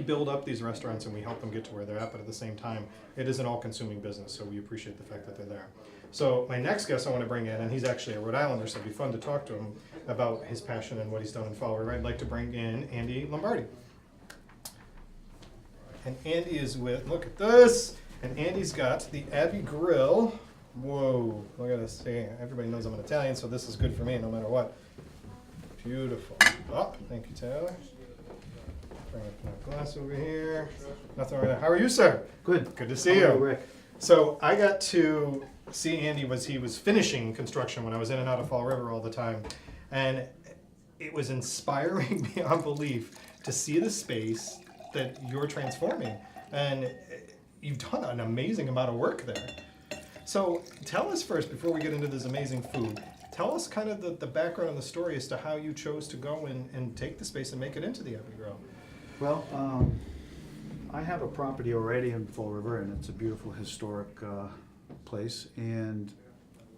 build up these restaurants and we help them get to where they're at, but at the same time, it is an all-consuming business, so we appreciate the fact that they're there. So my next guest I want to bring in, and he's actually a Rhode Islander, so it'd be fun to talk to him about his passion and what he's done in Fall River. I'd like to bring in Andy Lombardi. And Andy is with, look at this, and Andy's got the Abbey Grill. Whoa, look at this. See, everybody knows I'm an Italian, so this is good for me no matter what. Beautiful. Oh, thank you, Taylor. Bring up my glass over here. Nothing wrong with that. How are you, sir? Good. Good to see Hello, you. Rick. So I got to see Andy he was finishing construction when I was in and out of Fall River all the time. And it was inspiring beyond belief to see the space that you're transforming. And you've done an amazing amount of work there. So tell us first, before we get into this amazing food, tell us kind of the background and the story as to how you chose to go and take the space and make it into the Abbey Grill. Well, I have a property already in Fall River, and it's a beautiful historic place. And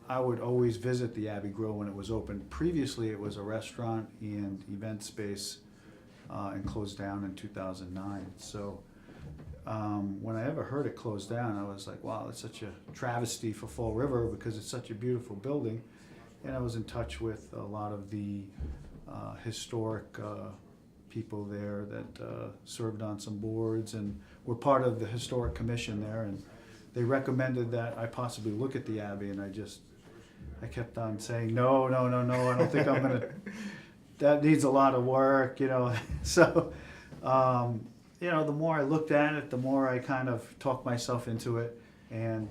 I would always visit the Abbey Grill when it was open. Previously, it was a restaurant and event space, and closed down in 2009. So when I ever heard it closed down, I was like, wow, it's such a travesty for Fall River because it's such a beautiful building. And I was in touch with a lot of the historic people there that served on some boards and were part of the historic commission there, and they recommended that I possibly look at the Abbey, and I kept on saying no, I don't think I'm gonna. That needs a lot of work, you know. So, the more I looked at it, the more I kind of talked myself into it, and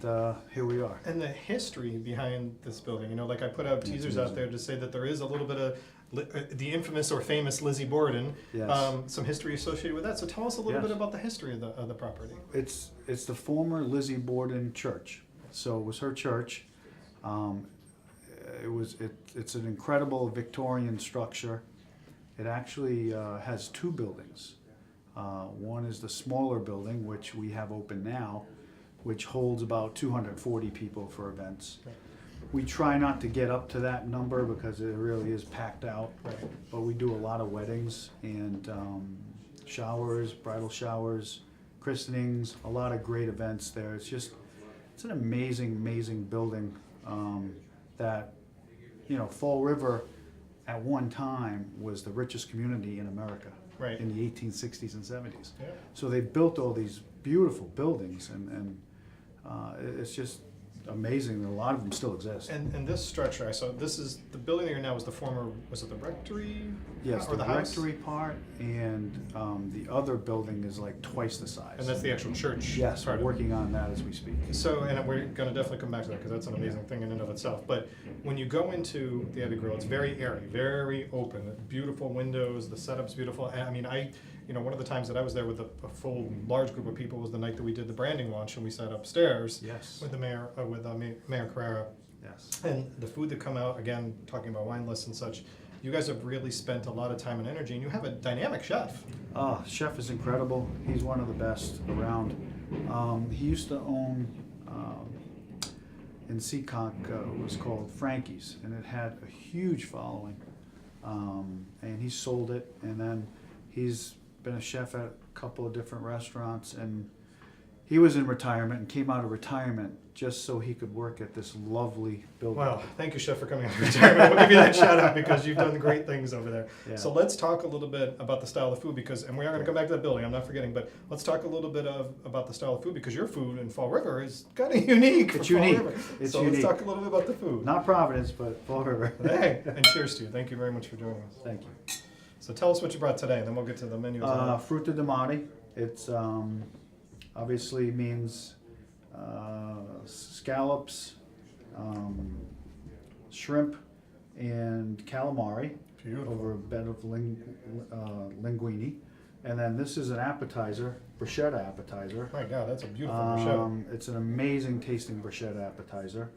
here we are. And the history behind this building, like I put out teasers out there to say that there is a little bit of the infamous or famous Lizzie Borden, Yes. some history associated with that. So tell us a little Yes. bit about the history of the property. It's the former Lizzie Borden church. So it was her church. It's an incredible Victorian structure. It actually has two buildings. One is the smaller building, which we have open now, which holds about 240 people for events. Right. We try not to get up to that number because it really is packed out. Right. But we do a lot of weddings and showers, bridal showers, christenings, a lot of great events there. It's an amazing building that, Fall River at one time was the richest community in America. Right. In the 1860s and 70s. Yeah. So they built all these beautiful buildings, and it's just amazing that a lot of them still exist. And this structure, so this is the building that you're now is the former, was it the rectory? Yes, or the house? rectory part, and the other building is like twice the size. And that's the actual church. Yes, part we're of it. working on that as we speak. So, and we're going to definitely come back to that because that's an amazing thing in and of itself. But when you go into the Abbey Grill, it's very airy, very open, beautiful windows, the setup's beautiful. And I mean, one of the times that I was there with a full, large group of people was the night that we did the branding launch, and we sat upstairs Yes. with the mayor, Mayor Carrera. Yes. And the food that come out, again, talking about wine lists and such, you guys have really spent a lot of time and energy, and you have a dynamic chef. Oh, chef is incredible. He's one of the best around. He used to own in Seekonk, it was called Frankie's, and it had a huge following. And he sold it, and then he's been a chef at a couple of different restaurants, and he was in retirement and came out of retirement just so he could work at this lovely building. Well, thank you, Chef, for coming out of retirement. We'll give you that shout out because you've done great things over there. Yeah. So let's talk a little bit about the style of food and we are going to come back to that building, I'm not forgetting, but let's talk a little bit about the style of food because your food in Fall River is kind of unique. It's for unique. Fall River. It's so unique. let's talk a little bit about the food. Not Providence, but Fall River. Hey, and cheers to you. Thank you very much for joining us. Thank you. So tell us what you brought today, and then we'll get to the menu. Frutta di mare. It's obviously means scallops, shrimp, and calamari. Beautiful. Over a bed of linguine. And then this is an appetizer, bruschetta appetizer. My God, that's a beautiful bruschetta. It's an amazing tasting bruschetta appetizer.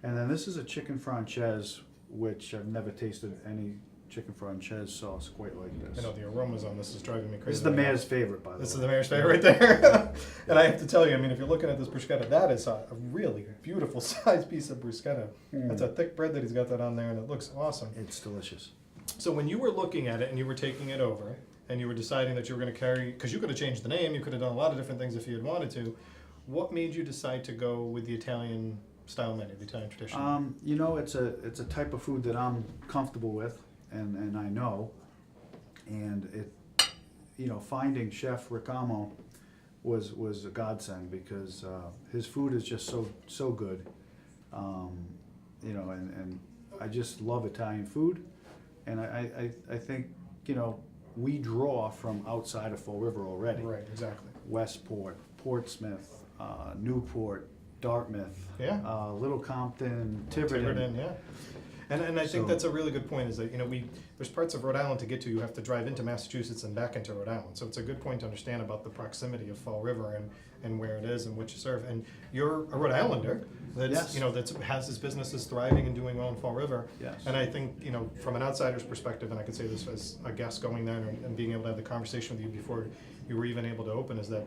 And then this is a chicken franchise, which I've never tasted any chicken franchise sauce quite like this. The aromas on this is driving me crazy. This is the mayor's favorite, by the way. This is the mayor's favorite right there. And I have to tell you, if you're looking at this bruschetta, that is a really beautiful sized piece of bruschetta. That's a thick bread that he's got that on there, and it looks awesome. It's delicious. So when you were looking at it and you were taking it over, and you were deciding that you were going to carry, because you could have changed the name, you could have done a lot of different things if you had wanted to. What made you decide to go with the Italian style menu, the Italian tradition? You know, it's a type of food that I'm comfortable with, and I know, and it, you know, finding Chef Ricamo was a godsend because his food is just so good, you know, and I just love Italian food, and I think, you know, we draw from outside of Fall River already. Right, exactly. Westport, Portsmouth, Newport, Dartmouth, Yeah. Little Compton, Tiverton. Tiverton, yeah. And I think So- that's a really good point, is that, you know, there's parts of Rhode Island to get to, you have to drive into Massachusetts and back into Rhode Island. So it's a good point to understand about the proximity of Fall River and where it is and what you serve. And you're a Rhode Islander that's, Yes. you know, has his businesses thriving and doing well in Fall River. Yes. And I think, you know, from an outsider's perspective, and I could say this as a guest going there and being able to have the conversation with you before you were even able to open, is that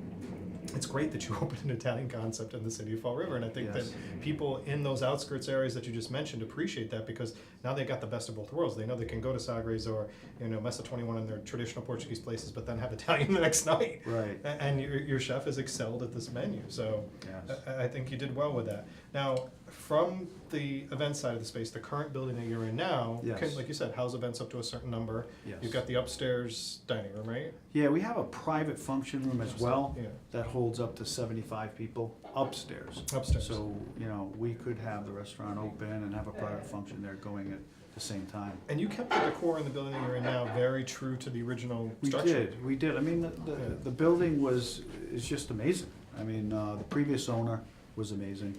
it's great that you opened an Italian concept in the city of Fall River. And I think Yes. that people in those outskirts areas that you just mentioned appreciate that, because now they got the best of both worlds. They know they can go to Sagres or, you know, Messa 21 in their traditional Portuguese places, but then have Italian the next night. Right. And your chef has excelled at this menu. So Yes. I think you did well with that. Now, from the event side of the space, the current building that you're in now, Yes. can, like you said, house events up to a certain number. Yes. You've got the upstairs dining room, right? Yeah, we have a private function room as well Yeah. that holds up to 75 people upstairs. Upstairs. So, you know, we could have the restaurant open and have a private function there going at the same time. And you kept the decor in the building that you're in now very true to the original We structure. we did. I mean, Yeah. the building is just amazing. I mean, the previous owner was amazing.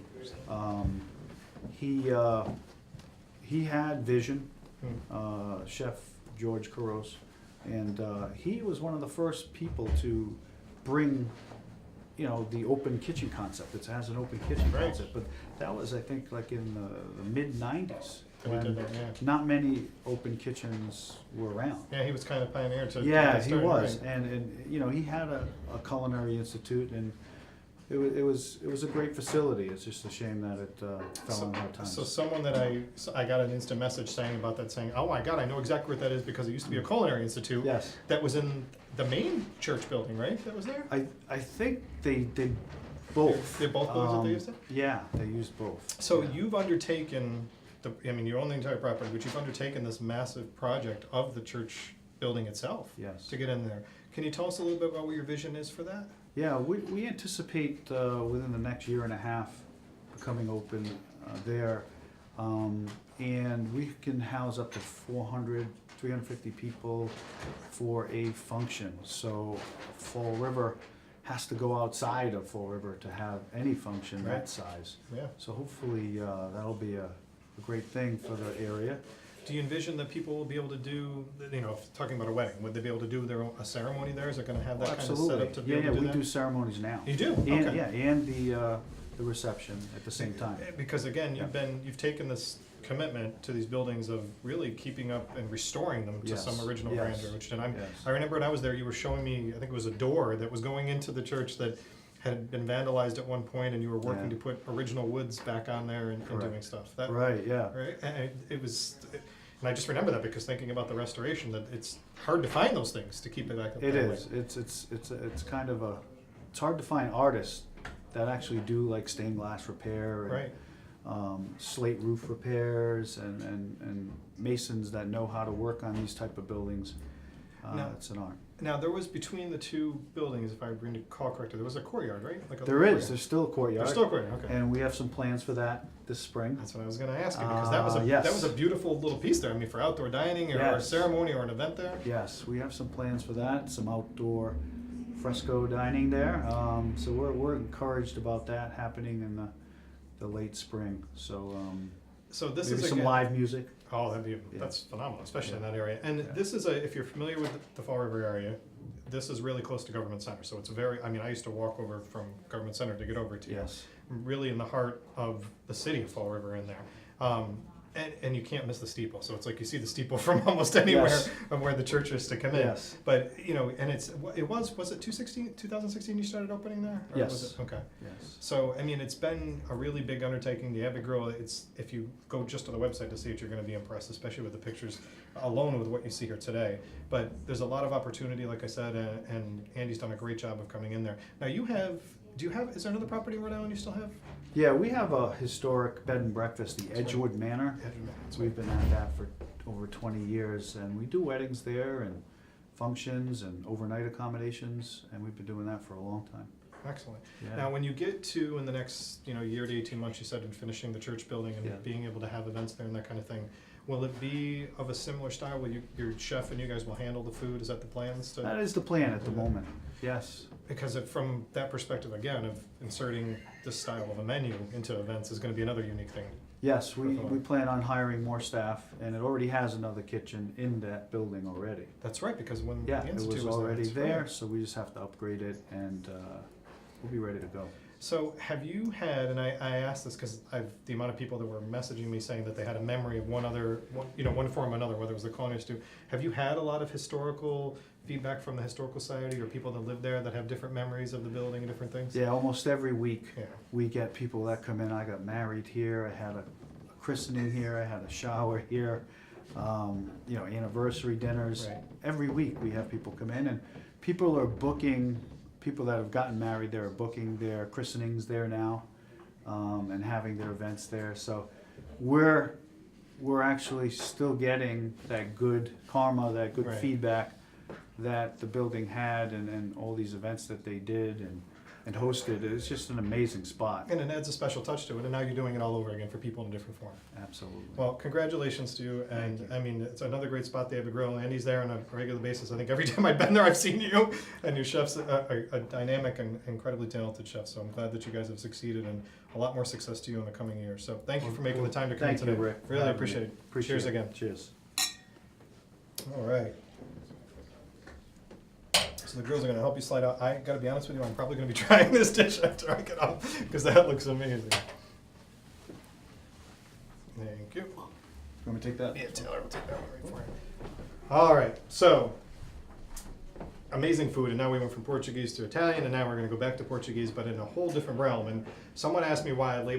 He had vision, Chef George Caros, and he was one of the first people to bring, you know, the open kitchen concept. It has an open kitchen Right. concept, but that was, I think, like in the mid-90s. That we did that, yeah. Not many open kitchens were around. Yeah, he was kind of pioneer to. Yeah, get he started, was, right. and you know, he had a culinary institute, and it was a great facility. It's just a shame that it fell on hard times. So someone that I got an instant message saying about that, saying, "Oh my God, I know exactly what that is, because it used to be a culinary institute." Yes, That was in the main church building, right? That was there. I think they did both. They're both buildings that they used it? Yeah, they used both. So Yeah. you've undertaken I mean, you own the entire property, but you've undertaken this massive project of the church building itself. Yes. To get in there. Can you tell us a little bit about what your vision is for that? Yeah, we anticipate within the next year and a half becoming open there. And we can house up to 400, 350 people for a function. So Fall River has to go outside of Fall River to have any function Right. that size. Yeah. So hopefully that'll be a great thing for the area. Do you envision that people will be able to do, you know, talking about a wedding, would they be able to do a ceremony there? Is it gonna have that kind of setup to be able to do we that? do ceremonies now. You do? And, Okay. yeah, and the reception at the same time. Because again, Yeah. you've taken this commitment to these buildings of really keeping up and restoring them to Yes, some original yes, grandeur, which, and yes. I remember when I was there, you were showing me, I think it was a door that was going into the church that had been vandalized at one point, and you were working Yeah. to put original woods back on there and Correct. doing stuff. That, Right, yeah. right? And it was, and I just remember that because thinking about the restoration, that it's hard to find those things to keep it back up. It that is. way. It's kind of it's hard to find artists that actually do like stained glass repair and Right. slate roof repairs and masons that know how to work on these type of buildings. Now- It's an art. Now, there was between the two buildings, if I recall correctly, there was a courtyard, right? Like a There little is. courtyard. There's still a courtyard. There's still a courtyard, okay. And we have some plans for that this spring. That's what I was gonna ask you, because that was Yes. that was a beautiful little piece there, I mean, for outdoor dining or a Yes. ceremony or an event there. Yes, we have some plans for that. Some outdoor fresco dining there. So we're encouraged about that happening in the late spring. So So this maybe is some again, live music. oh, Yeah. that's phenomenal, especially in Yeah. that area. And Yeah. this is if you're familiar with the Fall River area, this is really close to Government Center, so it's I mean, I used to walk over from Government Center to get over to you. Yes. Really in the heart of the city of Fall River in there. And you can't miss the steeple, so it's like you see the steeple from almost anywhere Yes. of where the church is to come in. Yes. But, you know, and was it 2016 you started opening there? Or Yes. Was it? Okay. Yes. So, I mean, it's been a really big undertaking. The Abbey Grill, if you go just to the website to see it, you're gonna be impressed, especially with the pictures alone with what you see here today. But there's a lot of opportunity, like I said, and Andy's done a great job of coming in there. Now is there another property in Rhode Island you still have? Yeah, we have a historic bed and breakfast, the Edgewood Manor. So we've been at that for over 20 years, and we do weddings there and functions and overnight accommodations, and we've been doing that for a long time. Excellent. Yeah. Now, when you get to, in the next, year to 18 months, you said, in finishing the church building and Yeah. being able to have events there and that kind of thing, will it be of a similar style? Will your chef and you guys will handle the food? Is that the plans? That is the plan at the moment, yes. Because from that perspective, again, of inserting this style of a menu into events is gonna be another unique thing. Yes, we plan on hiring more staff, and it already has another kitchen in that building already. That's right, because when the Yeah, it Institute was already that's there, right. so we just have to upgrade it, and we'll be ready to go. So have you had, and I asked this because the amount of people that were messaging me saying that they had a memory of one form or another, whether it was the Culinary Stew. Have you had a lot of historical feedback from the Historical Society or people that live there that have different memories of the building and different things? Yeah, almost every week, Yeah. we get people that come in. I got married here, I had a christening here, I had a shower here, anniversary dinners. Right. Every week, we have people come in, and people are booking, people that have gotten married, they're booking their christenings there now, and having their events there. So we're actually still getting that good karma, that good Right. feedback that the building had, and all these events that they did and hosted. It's just an amazing spot. And it adds a special touch to it, and now you're doing it all over again for people in a different form. Absolutely. Well, congratulations to you, and Thank you. I mean, it's another great spot, the Abbey Grill. Andy's there on a regular basis. I think every time I've been there, I've seen you, and your chef's a dynamic and incredibly talented chef, so I'm glad that you guys have succeeded, and a lot more success to you in the coming years. So thank you for making the time to come in Thank today. you, Rick. for Really having appreciate me. it. Appreciate Cheers it. again. Cheers. All right. So the girls are gonna help you slide out. I gotta be honest with you, I'm probably gonna be trying this dish after I get off, because that looks amazing. Thank you. You want me to take that? Yeah, Taylor will take that one right for you. All right, so amazing food, and now we went from Portuguese to Italian, and now we're gonna go back to Portuguese, but in a whole different realm. And someone asked me why I labeled